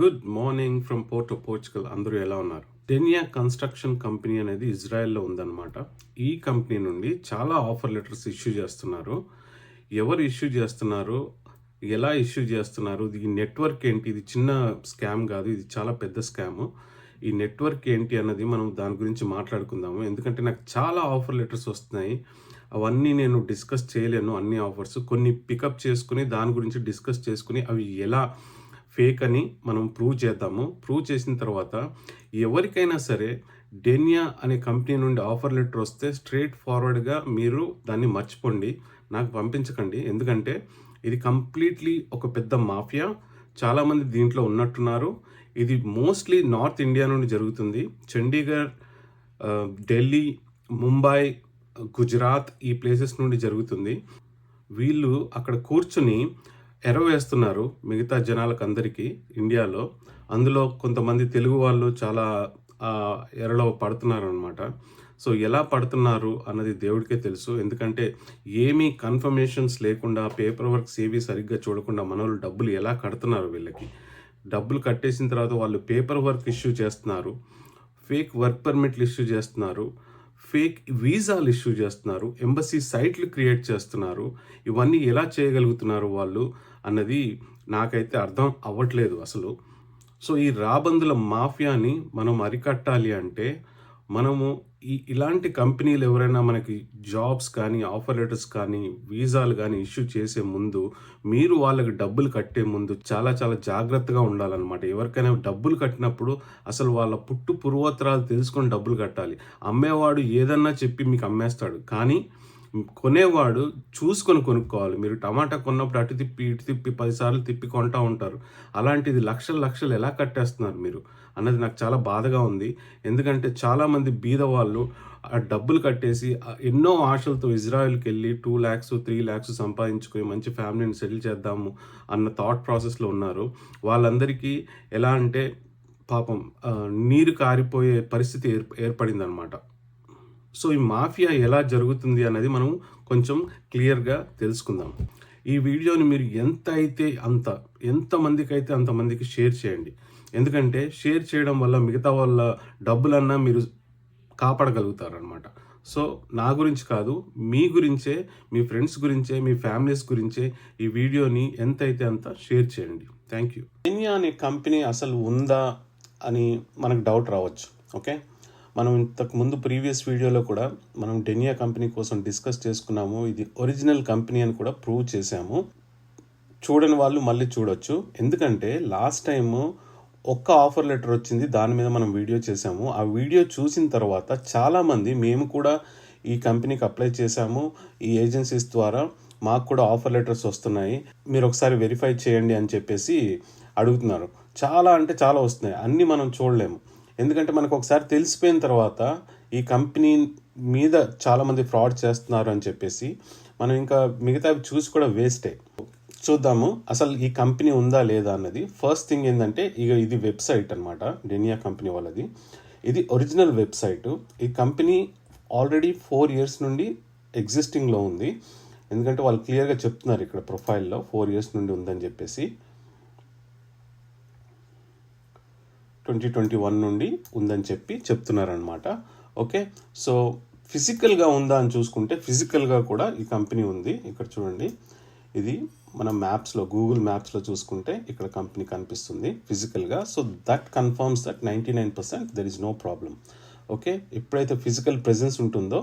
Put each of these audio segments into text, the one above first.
Good morning from Porto Portugal. అందరూ ఎలా ఉన్నారు? డెనియా కన్స్ట్రక్షన్ కంపెనీ అనేది ఇజ్రాయెల్లో ఉందన్నమాట. ఈ కంపెనీ నుండి చాలా ఆఫర్ లెటర్స్ ఇష్యూ చేస్తున్నారు. ఎవరు ఇష్యూ చేస్తున్నారు, ఎలా ఇష్యూ చేస్తున్నారు, ఈ నెట్వర్క్ ఏంటి? ఇది చిన్న స్కామ్ కాదు, ఇది చాలా పెద్ద స్కామ్. ఈ నెట్వర్క్ ఏంటి అన్నది మనం దాని గురించి మాట్లాడుకుందాము. ఎందుకంటే నాకు చాలా ఆఫర్ లెటర్స్ వస్తున్నాయి. అవన్నీ నేను డిస్కస్ చేయలేను. అన్ని ఆఫర్స్ కొన్ని పికప్ చేసుకుని దాని గురించి డిస్కస్ చేసుకుని అవి ఎలా ఫేక్ అని మనం ప్రూవ్ చేద్దాము. ప్రూవ్ చేసిన తర్వాత ఎవరికైనా సరే డెనియా అనే కంపెనీ నుండి ఆఫర్ లెటర్ వస్తే స్ట్రైట్ ఫార్వర్డ్గా మీరు దాన్ని మర్చిపోండి, నాకు పంపించకండి. ఎందుకంటే ఇది కంప్లీట్లీ ఒక పెద్ద మాఫియా. చాలామంది దీంట్లో ఉన్నట్టున్నారు. ఇది మోస్ట్లీ నార్త్ ఇండియా నుండి జరుగుతుంది. చండీగఢ్, ఢిల్లీ, ముంబై, గుజరాత్ ఈ ప్లేసెస్ నుండి జరుగుతుంది. వీళ్ళు అక్కడ కూర్చుని ఎరవేస్తున్నారు మిగతా జనాలకు అందరికీ ఇండియాలో. అందులో కొంతమంది తెలుగు వాళ్ళు చాలా ఎరలో పడుతున్నారు అనమాట. సో ఎలా పడుతున్నారు అన్నది దేవుడికే తెలుసు. ఎందుకంటే ఏమీ కన్ఫర్మేషన్స్ లేకుండా, పేపర్ వర్క్స్ ఏవి సరిగ్గా చూడకుండా మనోళ్ళు డబ్బులు ఎలా కడుతున్నారు. వీళ్ళకి డబ్బులు కట్టేసిన తర్వాత వాళ్ళు పేపర్ వర్క్ ఇష్యూ చేస్తున్నారు, ఫేక్ వర్క్ పర్మిట్లు ఇష్యూ చేస్తున్నారు, ఫేక్ వీసాలు ఇష్యూ చేస్తున్నారు, ఎంబసీ సైట్లు క్రియేట్ చేస్తున్నారు. ఇవన్నీ ఎలా చేయగలుగుతున్నారు వాళ్ళు అన్నది నాకైతే అర్థం అవ్వట్లేదు అసలు. సో ఈ రాబందుల మాఫియాని మనం అరికట్టాలి అంటే మనము ఇలాంటి కంపెనీలు ఎవరైనా మనకి జాబ్స్ కానీ, ఆఫర్ లెటర్స్ కానీ, వీసాలు కానీ ఇష్యూ చేసే ముందు మీరు వాళ్ళకి డబ్బులు కట్టే ముందు చాలా చాలా జాగ్రత్తగా ఉండాలన్నమాట. ఎవరికైనా డబ్బులు కట్టినప్పుడు అసలు వాళ్ళ పుట్టు పూర్వోత్తరాలు తెలుసుకొని డబ్బులు కట్టాలి. అమ్మేవాడు ఏదన్నా చెప్పి మీకు అమ్మేస్తాడు, కానీ కొనేవాడు చూసుకొని కొనుక్కోవాలి. మీరు టమాటా కొన్నప్పుడు అటు తిప్పి ఇటు తిప్పి 10 సార్లు తిప్పి కొంటా ఉంటారు. అలాంటిది లక్షలు లక్షలు ఎలా కట్టేస్తున్నారు మీరు అన్నది నాకు చాలా బాధగా ఉంది. ఎందుకంటే చాలామంది బీద వాళ్ళు ఆ డబ్బులు కట్టేసి ఎన్నో ఆశలతో ఇజ్రాయెల్కి వెళ్ళి 2 lakhs 3 lakhs సంపాదించుకొని మంచి ఫ్యామిలీని సెటిల్ చేద్దాము అన్న థాట్ ప్రాసెస్లో ఉన్నారు. వాళ్ళందరికీ ఎలా అంటే పాపం నీరు కారిపోయే పరిస్థితి ఏర్పడిందనమాట. సో ఈ మాఫియా ఎలా జరుగుతుంది అన్నది మనం కొంచెం క్లియర్గా తెలుసుకుందాం. ఈ వీడియోని మీరు ఎంతమందికి అయితే అంతమందికి షేర్ చేయండి. ఎందుకంటే షేర్ చేయడం వల్ల మిగతా వాళ్ళ డబ్బులన్నా మీరు కాపాడగలుగుతారనమాట. సో నా గురించి కాదు, మీ గురించే, మీ ఫ్రెండ్స్ గురించే, మీ ఫ్యామిలీస్ గురించే ఈ వీడియోని ఎంతైతే అంత షేర్ చేయండి. Thank you. డెనియా అనే కంపెనీ అసలు ఉందా అని మనకు డౌట్ రావచ్చు. ఓకే, మనం ఇంతకు ముందు ప్రీవియస్ వీడియోలో కూడా మనం డెనియా కంపెనీ కోసం డిస్కస్ చేసుకున్నాము. ఇది ఒరిజినల్ కంపెనీ అని కూడా ప్రూవ్ చేశాము. చూడని వాళ్ళు మళ్ళీ చూడొచ్చు. ఎందుకంటే లాస్ట్ టైము ఒక్క ఆఫర్ లెటర్ వచ్చింది, దాని మీద మనం వీడియో చేశాము. ఆ వీడియో చూసిన తర్వాత చాలామంది మేము కూడా ఈ కంపెనీకి అప్లై చేశాము, ఈ ఏజెన్సీస్ ద్వారా మాకు కూడా ఆఫర్ లెటర్స్ వస్తున్నాయి, మీరు ఒకసారి వెరిఫై చేయండి అని చెప్పేసి అడుగుతున్నారు. చాలా అంటే చాలా వస్తున్నాయి, అన్నీ మనం చూడలేము. ఎందుకంటే మనకు ఒకసారి తెలిసిపోయిన తర్వాత ఈ కంపెనీ మీద చాలామంది ఫ్రాడ్ చేస్తున్నారు అని చెప్పేసి మనం ఇంకా మిగతావి చూసి కూడా వేస్టే. చూద్దాము అసలు ఈ కంపెనీ ఉందా లేదా అన్నది. ఫస్ట్ థింగ్ ఏంటంటే ఇది వెబ్సైట్ అనమాట, డెనియా కంపెనీ వాళ్ళది. ఇది ఒరిజినల్ వెబ్సైట్. ఈ కంపెనీ ఆల్రెడీ 4 years నుండి ఎగ్జిస్టింగ్లో ఉంది. ఎందుకంటే వాళ్ళు క్లియర్గా చెప్తున్నారు ఇక్కడ ప్రొఫైల్లో 4 years నుండి ఉందని చెప్పేసి. 2021 నుండి ఉందని చెప్తున్నారనమాట. ఓకే, సో ఫిజికల్గా ఉందా అని చూసుకుంటే ఫిజికల్గా కూడా ఈ కంపెనీ ఉంది. ఇక్కడ చూడండి, ఇది మన మ్యాప్స్లో, గూగుల్ మ్యాప్స్లో చూసుకుంటే ఇక్కడ కంపెనీ కనిపిస్తుంది ఫిజికల్గా. So that confirms that 99% there is no problem. Okay, ఎప్పుడైతే ఫిజికల్ ప్రెజెన్స్ ఉంటుందో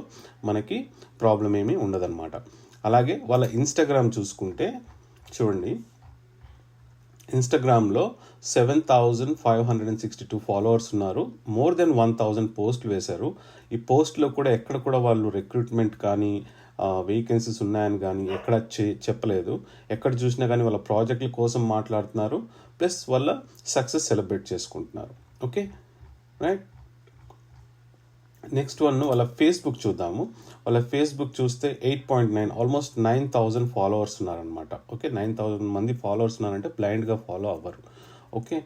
మనకి ప్రాబ్లం ఏమీ ఉండదన్నమాట. అలాగే వాళ్ళ ఇన్స్టాగ్రామ్ చూసుకుంటే చూడండి, ఇన్స్టాగ్రామ్లో 7,562 ఫాలోవర్స్ ఉన్నారు. మోర్ దెన్ 1,000 పోస్టులు వేశారు. ఈ పోస్ట్లో కూడా ఎక్కడ కూడా వాళ్ళు రిక్రూట్మెంట్ కానీ, వేకెన్సీస్ ఉన్నాయని కానీ ఎక్కడ చెప్పలేదు. ఎక్కడ చూసినా కానీ వాళ్ళ ప్రాజెక్టుల కోసం మాట్లాడుతున్నారు, ప్లస్ వాళ్ళ సక్సెస్ సెలబ్రేట్ చేసుకుంటున్నారు. Okay right. నెక్స్ట్ వన్ వాళ్ళ ఫేస్బుక్ చూద్దాము. వాళ్ళ ఫేస్బుక్ చూస్తే 8.9 ఆల్మోస్ట్ 9,000 ఫాలోవర్స్ ఉన్నారనమాట. ఓకే, 9,000 మంది ఫాలోవర్స్ ఉన్నారంటే బ్లైండ్గా ఫాలో అవ్వరు. ఓకే,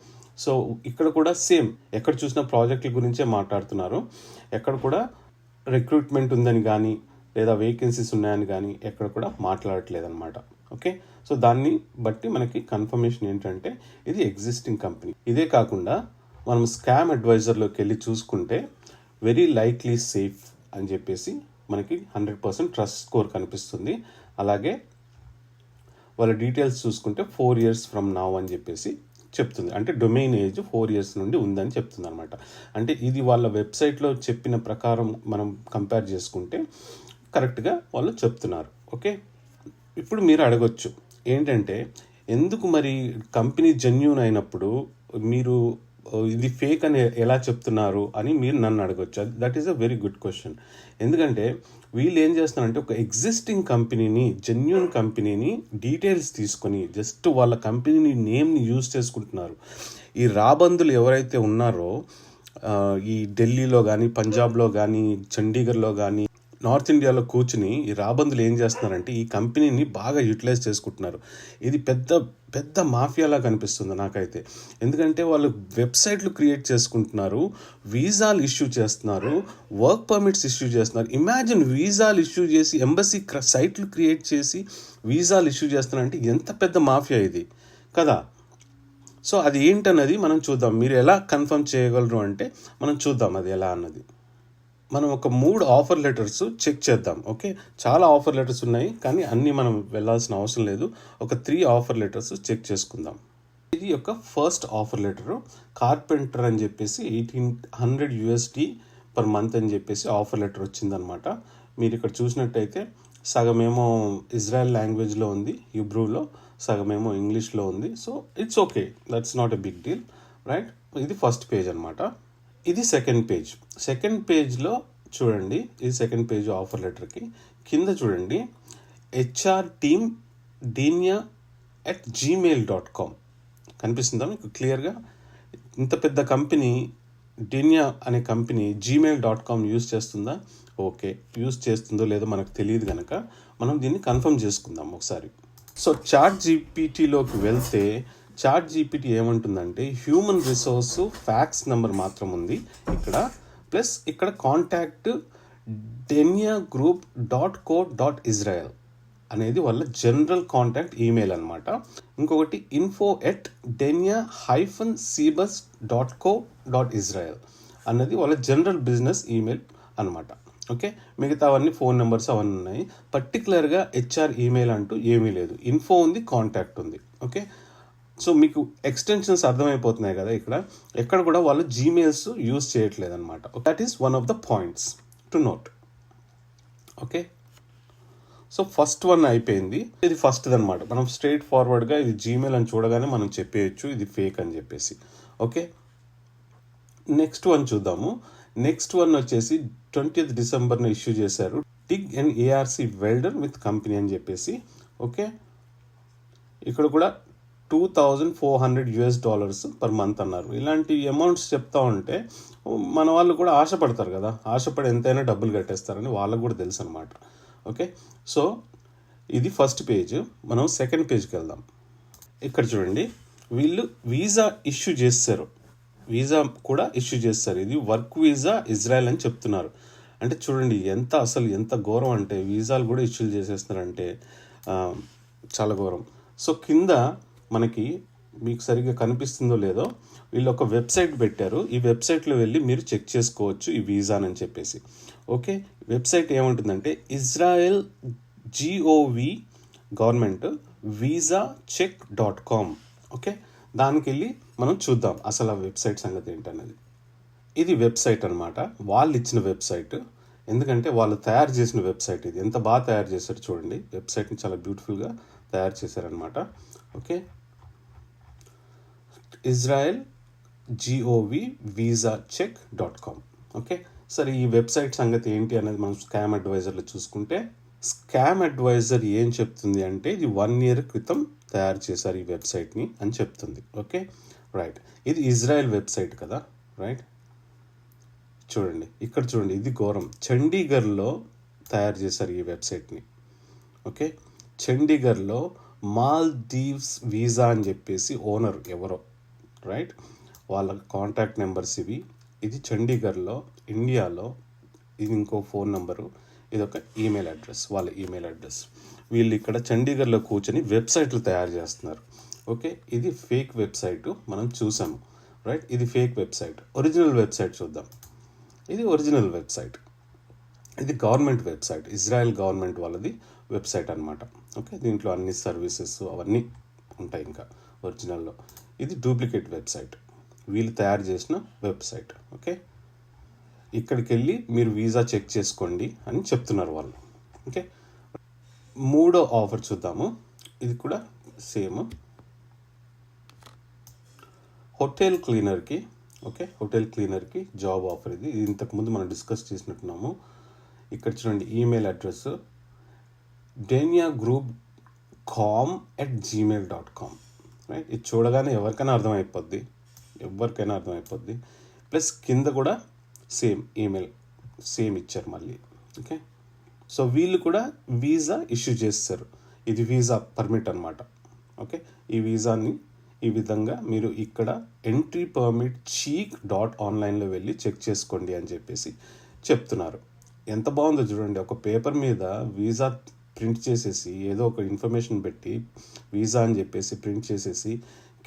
సో ఇక్కడ కూడా సేమ్, ఎక్కడ చూసినా ప్రాజెక్టుల గురించే మాట్లాడుతున్నారు. ఎక్కడ కూడా రిక్రూట్మెంట్ ఉందని కానీ లేదా వేకెన్సీస్ ఉన్నాయని కానీ ఎక్కడ కూడా మాట్లాడట్లేదు అనమాట. ఓకే, సో దాన్ని బట్టి మనకి కన్ఫర్మేషన్ ఏంటంటే ఇది ఎగ్జిస్టింగ్ కంపెనీ. ఇదే కాకుండా మనం స్కామ్ అడ్వైజర్లోకి వెళ్ళి చూసుకుంటే వెరీ లైక్లీ సేఫ్ అని చెప్పేసి మనకి 100% ట్రస్ట్ స్కోర్ కనిపిస్తుంది. అలాగే వాళ్ళ డీటెయిల్స్ చూసుకుంటే 4 years ఫ్రమ్ నౌ అని చెప్పేసి చెప్తుంది. అంటే డొమైన్ ఏజ్ 4 years నుండి ఉందని చెప్తుంది అనమాట. అంటే ఇది వాళ్ళ వెబ్సైట్లో చెప్పిన ప్రకారం మనం కంపేర్ చేసుకుంటే కరెక్ట్గా వాళ్ళు చెప్తున్నారు. ఓకే, ఇప్పుడు మీరు అడగొచ్చు ఏంటంటే ఎందుకు మరి కంపెనీ జెన్యూన్ అయినప్పుడు మీరు ఇది ఫేక్ అని ఎలా చెప్తున్నారు అని మీరు నన్ను అడగొచ్చు. That is a very good question. ఎందుకంటే వీళ్ళు ఏం చేస్తున్నారంటే ఒక ఎగ్జిస్టింగ్ కంపెనీని, జెన్యూన్ కంపెనీని డీటెయిల్స్ తీసుకొని జస్ట్ వాళ్ళ కంపెనీ నేమ్ని యూజ్ చేసుకుంటున్నారు. ఈ రాబందులు ఎవరైతే ఉన్నారో ఈ ఢిల్లీలో కానీ, పంజాబ్లో కానీ, చండీగఢ్లో కానీ, నార్త్ ఇండియాలో కూర్చుని ఈ రాబందులు ఏం చేస్తున్నారంటే ఈ కంపెనీని బాగా యూటిలైజ్ చేసుకుంటున్నారు. ఇది పెద్ద పెద్ద మాఫియాలా కనిపిస్తుంది నాకైతే. ఎందుకంటే వాళ్ళు వెబ్సైట్లు క్రియేట్ చేసుకుంటున్నారు, వీసాలు ఇష్యూ చేస్తున్నారు, వర్క్ పర్మిట్స్ ఇష్యూ చేస్తున్నారు. ఇమాజిన్ వీసాలు ఇష్యూ చేసి ఎంబసీ సైట్లు క్రియేట్ చేసి వీసాలు ఇష్యూ చేస్తున్నారంటే ఎంత పెద్ద మాఫియా ఇది కదా. సో అది ఏంటన్నది మనం చూద్దాం. మీరు ఎలా కన్ఫర్మ్ చేయగలరు అంటే మనం చూద్దాం అది ఎలా అన్నది. మనం ఒక 3 ఆఫర్ లెటర్స్ చెక్ చేద్దాం. ఓకే, చాలా ఆఫర్ లెటర్స్ ఉన్నాయి కానీ అన్నీ మనం వెళ్ళాల్సిన అవసరం లేదు. ఒక 3 ఆఫర్ లెటర్స్ చెక్ చేసుకుందాం. ఇది యొక్క ఫస్ట్ ఆఫర్ లెటరు కార్పెంటర్ అని చెప్పేసి $1,800 per month అని చెప్పేసి ఆఫర్ లెటర్ వచ్చిందనమాట. మీరు ఇక్కడ చూసినట్టయితే సగమేమో ఇజ్రాయెల్ లాంగ్వేజ్లో ఉంది, హిబ్రూలో, సగమేమో ఇంగ్లీష్లో ఉంది. So it's okay, that's not a big deal, right. ఇది ఫస్ట్ పేజ్ అనమాట. ఇది సెకండ్ పేజ్. సెకండ్ పేజ్లో చూడండి, ఇది సెకండ్ పేజ్ ఆఫర్ లెటర్కి కింద చూడండి HR team denia@gmail.com కనిపిస్తుందా మీకు క్లియర్గా? ఇంత పెద్ద కంపెనీ డీనియా అనే కంపెనీ gmail.com యూజ్ చేస్తుందా? ఓకే, యూజ్ చేస్తుందో లేదో మనకు తెలియదు కనుక మనం దీన్ని కన్ఫర్మ్ చేసుకుందాం ఒకసారి. సో ChatGPTలోకి వెళ్తే ChatGPT ఏమంటుందంటే హ్యూమన్ రిసోర్స్ ఫ్యాక్స్ నెంబర్ మాత్రం ఉంది ఇక్కడ, ప్లస్ ఇక్కడ కాంటాక్ట్ deniagroup.co.israel అనేది వాళ్ళ జనరల్ కాంటాక్ట్ ఈమెయిల్ అనమాట. ఇంకొకటి info@denia-cebus.co.israel అన్నది వాళ్ళ జనరల్ బిజినెస్ ఈమెయిల్ అనమాట. ఓకే, మిగతా అవన్నీ ఫోన్ నెంబర్స్ అవన్నీ ఉన్నాయి. పర్టికులర్గా HR ఈమెయిల్ అంటూ ఏమీ లేదు. ఇన్ఫో ఉంది, కాంటాక్ట్ ఉంది. ఓకే, సో మీకు ఎక్స్టెన్షన్స్ అర్థమైపోతున్నాయి కదా. ఎక్కడ కూడా వాళ్ళు జీమెయిల్స్ యూజ్ చేయట్లేదు అనమాట. That is one of the points to note. Okay, so first one అయిపోయింది. ఇది ఫస్ట్ది అనమాట. మనం స్ట్రైట్ ఫార్వర్డ్గా ఇది జీమెయిల్ అని చూడగానే మనం చెప్పేయచ్చు ఇది ఫేక్ అని చెప్పేసి. ఓకే, నెక్స్ట్ వన్ చూద్దాము. నెక్స్ట్ వన్ వచ్చేసి 20th December ఇష్యూ చేశారు. TIG and ARC welder with company అని చెప్పేసి. ఓకే, ఇక్కడ కూడా $2,400 per month అన్నారు. ఇలాంటి అమౌంట్స్ చెప్తా ఉంటే మన వాళ్ళు కూడా ఆశపడతారు కదా, ఆశపడి ఎంతైనా డబ్బులు కట్టేస్తారని వాళ్ళకు కూడా తెలుసు అనమాట. ఓకే, సో ఇది ఫస్ట్ పేజ్. మనం సెకండ్ పేజ్కి వెళ్దాం. ఇక్కడ చూడండి, వీళ్ళు వీసా ఇష్యూ చేస్తారు, వీసా కూడా ఇష్యూ చేస్తారు. ఇది వర్క్ వీసా ఇజ్రాయెల్ అని చెప్తున్నారు. అంటే చూడండి ఎంత ఘోరం అంటే వీసాలు కూడా ఇష్యూ చేసేస్తున్నారంటే చాలా ఘోరం. సో కింద మనకి మీకు సరిగ్గా కనిపిస్తుందో లేదో వీళ్ళు ఒక వెబ్సైట్ పెట్టారు. ఈ వెబ్సైట్లో వెళ్ళి మీరు చెక్ చేసుకోవచ్చు ఈ వీసానని చెప్పేసి. ఓకే, వెబ్సైట్ ఏముంటుందంటే Israel GOV government visacheck.com. Okay, దానికి వెళ్ళి మనం చూద్దాం అసలు ఆ వెబ్సైట్ సంగతి ఏంటన్నది. ఇది వెబ్సైట్ అనమాట, వాళ్ళు ఇచ్చిన వెబ్సైట్. ఎందుకంటే వాళ్ళు తయారు చేసిన వెబ్సైట్ ఇది. ఎంత బాగా తయారు చేశారు చూడండి, వెబ్సైట్ని చాలా బ్యూటిఫుల్గా తయారు చేశారనమాట. Okay, Israel GOV visacheck.com. Okay, సరే ఈ వెబ్సైట్ సంగతి ఏంటి అనేది మనం స్కామ్ అడ్వైజర్లో చూసుకుంటే, స్కామ్ అడ్వైజర్ ఏం చెప్తుంది అంటే ఇది 1 year క్రితం తయారు చేశారు ఈ వెబ్సైట్ని అని చెప్తుంది. Okay, right. ఇది ఇజ్రాయెల్ వెబ్సైట్ కదా, రైట్. చూడండి ఇక్కడ చూడండి, ఇది ఘోరం. చండీగఢ్లో తయారు చేశారు ఈ వెబ్సైట్ని. ఓకే, చండీగఢ్లో మాల్దీవ్స్ వీసా అని చెప్పేసి ఓనర్ ఎవరో, రైట్, వాళ్ళ కాంటాక్ట్ నెంబర్స్ ఇవి. ఇది చండీగఢ్లో, ఇండియాలో. ఇది ఇంకో ఫోన్ నెంబరు. ఇదొక ఈమెయిల్ అడ్రస్, వాళ్ళ ఈమెయిల్ అడ్రస్. వీళ్ళు ఇక్కడ చండీగఢ్లో కూర్చొని వెబ్సైట్లు తయారు చేస్తున్నారు. ఓకే, ఇది ఫేక్ వెబ్సైట్ మనం చూసాము, రైట్. ఇది ఫేక్ వెబ్సైట్. ఒరిజినల్ వెబ్సైట్ చూద్దాం. ఇది ఒరిజినల్ వెబ్సైట్. ఇది గవర్నమెంట్ వెబ్సైట్, ఇజ్రాయెల్ గవర్నమెంట్ వాళ్ళది వెబ్సైట్ అనమాట. ఓకే, దీంట్లో అన్ని సర్వీసెస్ అవన్నీ ఉంటాయి ఇంకా ఒరిజినల్లో. ఇది డూప్లికేట్ వెబ్సైట్, వీళ్ళు తయారు చేసిన వెబ్సైట్. ఓకే, ఇక్కడికి వెళ్ళి మీరు వీసా చెక్ చేసుకోండి అని చెప్తున్నారు వాళ్ళు. ఓకే, మూడో ఆఫర్ చూద్దాము. ఇది కూడా సేమ్, హోటల్ క్లీనర్కి. ఓకే, హోటల్ క్లీనర్కి జాబ్ ఆఫర్. ఇది ఇంతకుముందు మనం డిస్కస్ చేసినట్టున్నాము. ఇక్కడ చూడండి, ఈమెయిల్ అడ్రస్ deniagroup.com@gmail.com, రైట్. ఇది చూడగానే ఎవరికైనా అర్థమైపోద్ది. ప్లస్ కింద కూడా సేమ్ ఈమెయిల్ సేమ్ ఇచ్చారు మళ్ళీ. ఓకే, సో వీళ్ళు కూడా వీసా ఇష్యూ చేస్తారు. ఇది వీసా పర్మిట్ అనమాట. ఓకే, ఈ వీసాని ఈ విధంగా మీరు ఇక్కడ ఎంట్రీ పర్మిట్ cheek.online వెళ్ళి చెక్ చేసుకోండి అని చెప్పేసి చెప్తున్నారు. ఎంత బాగుందో చూడండి. ఒక పేపర్ మీద వీసా ప్రింట్ చేసేసి ఏదో ఒక ఇన్ఫర్మేషన్ పెట్టి వీసా అని చెప్పేసి ప్రింట్ చేసేసి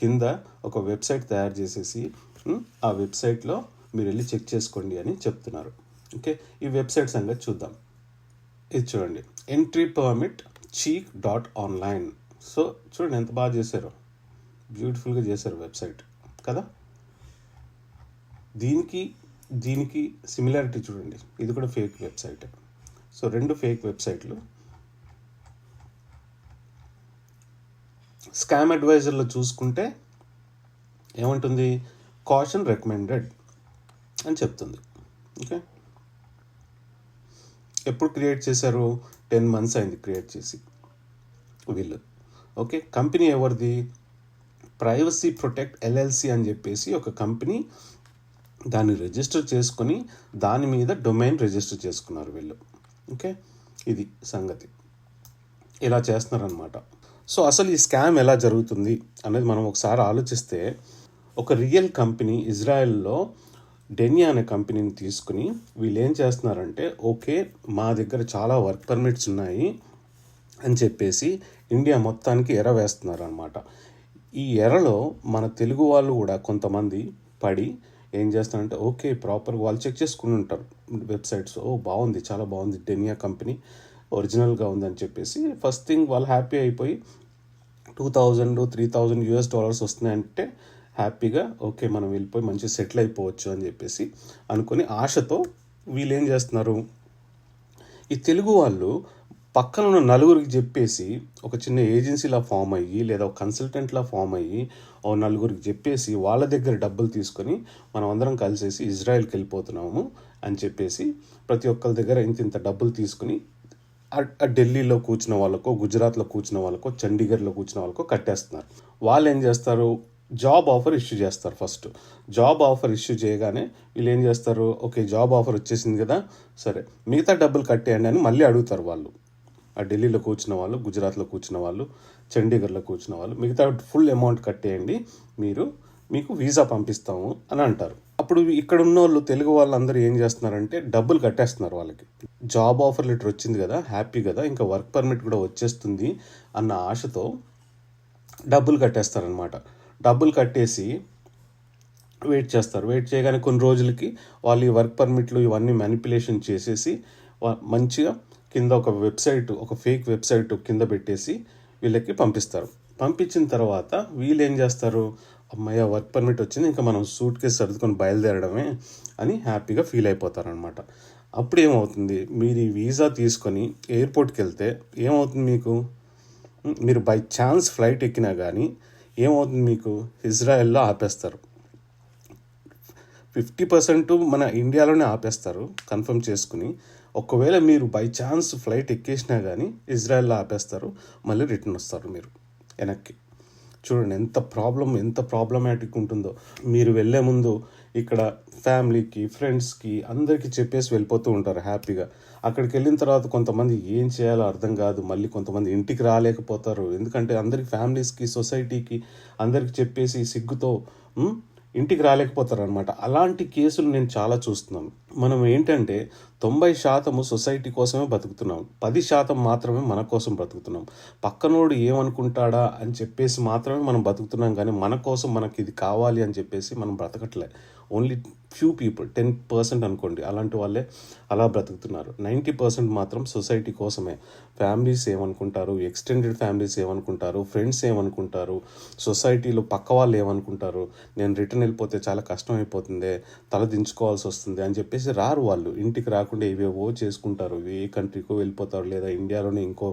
కింద ఒక వెబ్సైట్ తయారు చేసేసి ఆ వెబ్సైట్లో మీరు వెళ్ళి చెక్ చేసుకోండి అని చెప్తున్నారు. ఓకే, ఈ వెబ్సైట్ సంగతి చూద్దాం. ఇది చూడండి, ఎంట్రీ పర్మిట్ cheek.online. సో చూడండి ఎంత బాగా చేశారో, బ్యూటిఫుల్గా చేశారు వెబ్సైట్ కదా. దీనికి సిమిలారిటీ చూడండి, ఇది కూడా ఫేక్ వెబ్సైట్. సో రెండు ఫేక్ వెబ్సైట్లు. స్కామ్ అడ్వైజర్లో చూసుకుంటే ఏమంటుంది, కాషన్ రికమెండెడ్ అని చెప్తుంది. ఓకే, ఎప్పుడు క్రియేట్ చేశారు? 10 months అయింది క్రియేట్ చేసి వీళ్ళు. ఓకే, కంపెనీ ఎవరిది? ప్రైవసీ ప్రొటెక్ట్ LLC అని చెప్పేసి ఒక కంపెనీ, దాన్ని రిజిస్టర్ చేసుకొని దాని మీద డొమైన్ రిజిస్టర్ చేసుకున్నారు వీళ్ళు. ఓకే, ఇది సంగతి, ఇలా చేస్తున్నారనమాట. సో అసలు ఈ స్కామ్ ఎలా జరుగుతుంది అనేది మనం ఒకసారి ఆలోచిస్తే, ఒక రియల్ కంపెనీ ఇజ్రాయెల్లో డెనియా అనే కంపెనీని తీసుకుని వీళ్ళు ఏం చేస్తున్నారంటే, ఓకే మా దగ్గర చాలా వర్క్ పర్మిట్స్ ఉన్నాయి అని చెప్పేసి ఇండియా మొత్తానికి ఎర వేస్తున్నారు అనమాట. ఈ ఎరలో మన తెలుగు వాళ్ళు కూడా కొంతమంది పడి ఏం చేస్తారంటే, ఓకే ప్రాపర్గా వాళ్ళు చెక్ చేసుకుని ఉంటారు వెబ్సైట్స్. ఓ బాగుంది, చాలా బాగుంది, డెనియా కంపెనీ ఒరిజినల్గా ఉందని చెప్పేసి ఫస్ట్ థింగ్ వాళ్ళు హ్యాపీ అయిపోయి $2,000-3,000 వస్తున్నాయంటే హ్యాపీగా ఓకే మనం వెళ్ళిపోయి మంచిగా సెటిల్ అయిపోవచ్చు అని చెప్పేసి అనుకుని ఆశతో వీళ్ళు ఏం చేస్తున్నారు, ఈ తెలుగు వాళ్ళు పక్కన ఉన్న నలుగురికి చెప్పేసి ఒక చిన్న ఏజెన్సీలా ఫామ్ అయ్యి లేదా ఒక కన్సల్టెంట్లా ఫామ్ అయ్యి ఓ నలుగురికి చెప్పేసి వాళ్ళ దగ్గర డబ్బులు తీసుకొని మనం అందరం కలిసేసి ఇజ్రాయెల్కి వెళ్ళిపోతున్నాము అని చెప్పేసి ప్రతి ఒక్కరి దగ్గర ఇంత డబ్బులు తీసుకుని ఢిల్లీలో కూర్చున్న వాళ్ళకో, గుజరాత్లో కూర్చున్న వాళ్ళకో, చండీగఢ్లో కూర్చున్న వాళ్ళకో కట్టేస్తున్నారు. వాళ్ళు ఏం చేస్తారు, జాబ్ ఆఫర్ ఇష్యూ చేస్తారు. ఫస్ట్ జాబ్ ఆఫర్ ఇష్యూ చేయగానే వీళ్ళు ఏం చేస్తారు, ఓకే జాబ్ ఆఫర్ వచ్చేసింది కదా, సరే మిగతా డబ్బులు కట్టేయండి అని మళ్ళీ అడుగుతారు వాళ్ళు. ఆ ఢిల్లీలో కూర్చున్న వాళ్ళు, గుజరాత్లో కూర్చున్న వాళ్ళు, చండీగఢ్లో కూర్చున్న వాళ్ళు మిగతా ఫుల్ అమౌంట్ కట్టేయండి, మీకు వీసా పంపిస్తాము అని అంటారు. అప్పుడు ఇక్కడ ఉన్న వాళ్ళు తెలుగు వాళ్ళందరూ ఏం చేస్తున్నారంటే డబ్బులు కట్టేస్తున్నారు వాళ్ళకి. జాబ్ ఆఫర్ లెటర్ వచ్చింది కదా, హ్యాపీ కదా, ఇంకా వర్క్ పర్మిట్ కూడా వచ్చేస్తుంది అన్న ఆశతో డబ్బులు కట్టేస్తారనమాట. డబ్బులు కట్టేసి వెయిట్ చేస్తారు. వెయిట్ చేయగానే కొన్ని రోజులకి వాళ్ళు ఈ వర్క్ పర్మిట్లు ఇవన్నీ మ్యానిపులేషన్ చేసేసి మంచిగా కింద ఒక వెబ్సైట్, ఒక ఫేక్ వెబ్సైట్ కింద పెట్టేసి వీళ్ళకి పంపిస్తారు. పంపించిన తర్వాత వీళ్ళు ఏం చేస్తారు, అమ్మయ్య వర్క్ పర్మిట్ వచ్చింది, ఇంకా మనం సూట్ కేసు సర్దుకొని బయలుదేరడమే అని హ్యాపీగా ఫీల్ అయిపోతారనమాట. అప్పుడు ఏమవుతుంది, మీరు ఈ వీసా తీసుకొని ఎయిర్పోర్ట్కి వెళ్తే ఏమవుతుంది, మీరు బై ఛాన్స్ ఫ్లైట్ ఎక్కినా కానీ ఏమవుతుంది, మీకు ఇజ్రాయెల్లో ఆపేస్తారు. 50% మన ఇండియాలోనే ఆపేస్తారు కన్ఫర్మ్ చేసుకుని. ఒకవేళ మీరు బై ఛాన్స్ ఫ్లైట్ ఎక్కేసినా కానీ ఇజ్రాయెల్లో ఆపేస్తారు, మళ్ళీ రిటర్న్ వస్తారు మీరు వెనక్కి. చూడండి ఎంత ప్రాబ్లమాటిక్ ఉంటుందో. మీరు వెళ్ళే ముందు ఇక్కడ ఫ్యామిలీకి, ఫ్రెండ్స్కి అందరికీ చెప్పేసి వెళ్ళిపోతూ ఉంటారు హ్యాపీగా. అక్కడికి వెళ్ళిన తర్వాత కొంతమంది ఏం చేయాలో అర్థం కాదు, మళ్ళీ కొంతమంది ఇంటికి రాలేకపోతారు. ఎందుకంటే అందరికి ఫ్యామిలీస్కి, సొసైటీకి అందరికి చెప్పేసి సిగ్గుతో ఇంటికి రాలేకపోతారు అనమాట. అలాంటి కేసులు నేను చాలా చూస్తున్నాను. మనం ఏంటంటే 90% సొసైటీ కోసమే బతుకుతున్నాం. 10% మాత్రమే మన కోసం బ్రతుకుతున్నాం. పక్కనోడు ఏమనుకుంటాడా అని చెప్పేసి మాత్రమే మనం బతుకుతున్నాం గానీ, మన కోసం మనకిది కావాలి అని చెప్పేసి మనం బ్రతకట్లే. ఓన్లీ ఫ్యూ పీపుల్ 10% అనుకోండి. అలాంటి వాళ్ళే అలా బ్రతుకుతున్నారు. 90% మాత్రం సొసైటీ కోసమే. ఫ్యామిలీస్ ఏమనుకుంటారు, ఎక్స్టెండెడ్ ఫ్యామిలీస్ ఏమనుకుంటారు, ఫ్రెండ్స్ ఏమనుకుంటారు, సొసైటీలో పక్క వాళ్ళు ఏమనుకుంటారు, నేను రిటర్న్ వెళ్ళిపోతే చాలా కష్టం అయిపోతుంది, తల దించుకోవాల్సి వస్తుంది అని చెప్పేసి రారు వాళ్ళు. ఇంటికి రాకుండా ఏవేవో చేసుకుంటారు. ఏ కంట్రీకో వెళ్ళిపోతారు, లేదా ఇండియాలోనే ఇంకో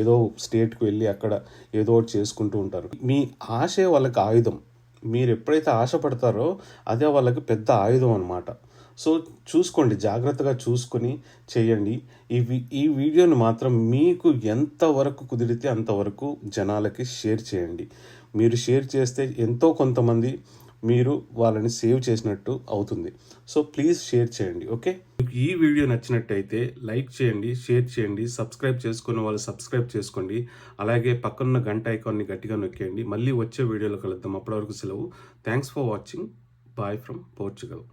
ఏదో స్టేట్కి వెళ్ళి అక్కడ ఏదో ఒకటి చేసుకుంటూ ఉంటారు. మీ ఆశే వాళ్ళకి ఆయుధం. మీరు ఎప్పుడైతే ఆశపడతారో అదే వాళ్ళకి పెద్ద ఆయుధం అనమాట. సో చూసుకోండి, జాగ్రత్తగా చూసుకొని చేయండి. ఈ వీడియోని మాత్రం మీకు ఎంతవరకు కుదిరితే అంతవరకు జనాలకి షేర్ చేయండి. మీరు షేర్ చేస్తే ఎంతో కొంతమంది మీరు వాళ్ళని సేవ్ చేసినట్టు అవుతుంది. సో ప్లీజ్ షేర్ చేయండి. ఓకే, మీకు ఈ వీడియో నచ్చినట్టయితే లైక్ చేయండి, షేర్ చేయండి, సబ్స్క్రైబ్ చేసుకున్న వాళ్ళు సబ్స్క్రైబ్ చేసుకోండి. అలాగే పక్కనున్న గంట ఐకాన్ని గట్టిగా నొక్కేయండి. మళ్ళీ వచ్చే వీడియోలో కలుద్దాం. అప్పటి వరకు సెలవు. Thanks for watching. Bye from Portugal.